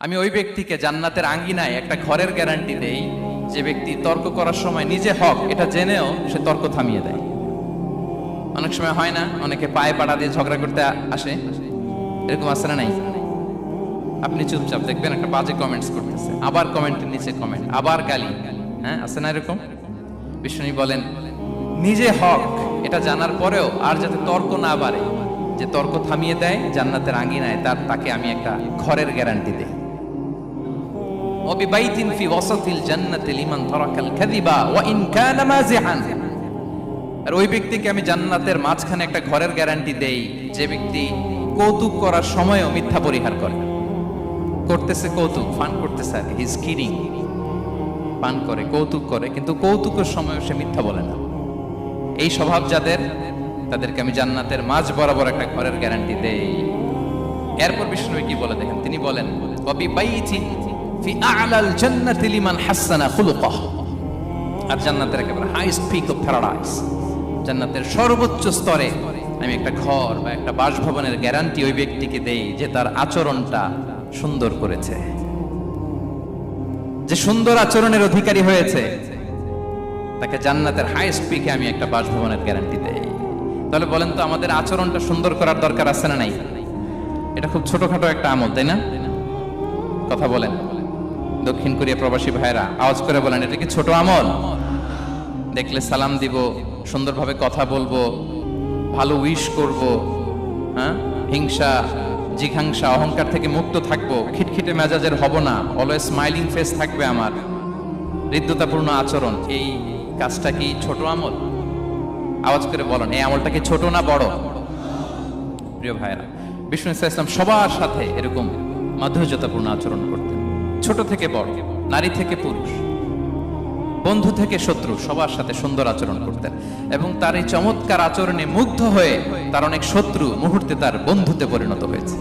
আমি ওই ব্যক্তিকে জান্নাতের আঙ্গিনায় একটা ঘরের গ্যারান্টি দেই যে ব্যক্তি তর্ক করার সময় নিজে হক এটা জেনেও সে তর্ক থামিয়ে দেয়। অনেক সময় হয় না, অনেকে পায়ে পাড়া দিয়ে ঝগড়া করতে আসে, এরকম আছে না নাই? আপনি চুপচাপ দেখবেন একটা বাজে কমেন্টস করতেছে, আবার কমেন্টের নিচে কমেন্ট, আবার গালি, হ্যাঁ আছে না এরকম? বিষ্ণু বলেন নিজে হক এটা জানার পরেও আর যাতে তর্ক না বাড়ে, যে তর্ক থামিয়ে দেয় জান্নাতের আঙ্গিনায় তাকে আমি একটা ঘরের গ্যারান্টি দেই। وببيت في وسط الجنة لمن ترك الكذب وإن كان مازحا। আর ওই ব্যক্তিকে আমি জান্নাতের মাঝখানে একটা ঘরের গ্যারান্টি দেই যে ব্যক্তি কৌতুক করার সময়ও মিথ্যা পরিহার করে। করতেছে কৌতুক, ফান করতেছে, আর হি ইজ কিডিং, পান করে, কৌতুক করে, কিন্তু কৌতুকের সময়ও সে মিথ্যা বলে না। এই স্বভাব যাদের, তাদেরকে আমি জান্নাতের মাঝ বরাবর একটা ঘরের গ্যারান্টি দেই। এরপর বিষ্ণু কি বলে দেখেন, তিনি বলেন وببيت في أعلى الجنة لمن حسن خلقه। আর জান্নাতের একেবারে হাইস্ট পিক অফ প্যারাডাইস, জান্নাতের সর্বোচ্চ স্তরে আমি একটা ঘর বা একটা বাসভবনের গ্যারান্টি ওই ব্যক্তিকে দেই যে তার আচরণটা সুন্দর করেছে, যে সুন্দর আচরণের অধিকারী হয়েছে, তাকে জান্নাতের হাইস্ট পিকে আমি একটা বাসভবনের গ্যারান্টি দেই। তাহলে বলেন তো আমাদের আচরণটা সুন্দর করার দরকার আছে না নাই? এটা খুব ছোটখাটো একটা আমল, তাই না? কথা বলেন, দক্ষিণ কোরিয়া প্রবাসী ভাইরা আওয়াজ করে বলেন, এটা কি ছোট আমল? দেখলে সালাম দিব, সুন্দরভাবে কথা বলবো, ভালো উইশ করব, হ্যাঁ, হিংসা জিঘাংসা অহংকার থেকে মুক্ত থাকবো, খিটখিটে মেজাজের হব না, অলওয়েজ স্মাইলিং ফেস থাকবে আমার, হৃদ্যতাপূর্ণ আচরণ। এই কাজটা কি ছোট আমল? আওয়াজ করে বলেন, এই আমলটা কি ছোট না বড়? প্রিয় ভাইরা, বিষ্ণু ইসলাম সবার সাথে এরকম মাধুর্যতাপূর্ণ আচরণ করতেন, ছোট থেকে বড়, নারী থেকে পুরুষ, বন্ধু থেকে শত্রু, সবার সাথে সুন্দর আচরণ করতেন। এবং তার এই চমৎকার আচরণে মুগ্ধ হয়ে তার অনেক শত্রু মুহূর্তে তার বন্ধুতে পরিণত হয়েছে।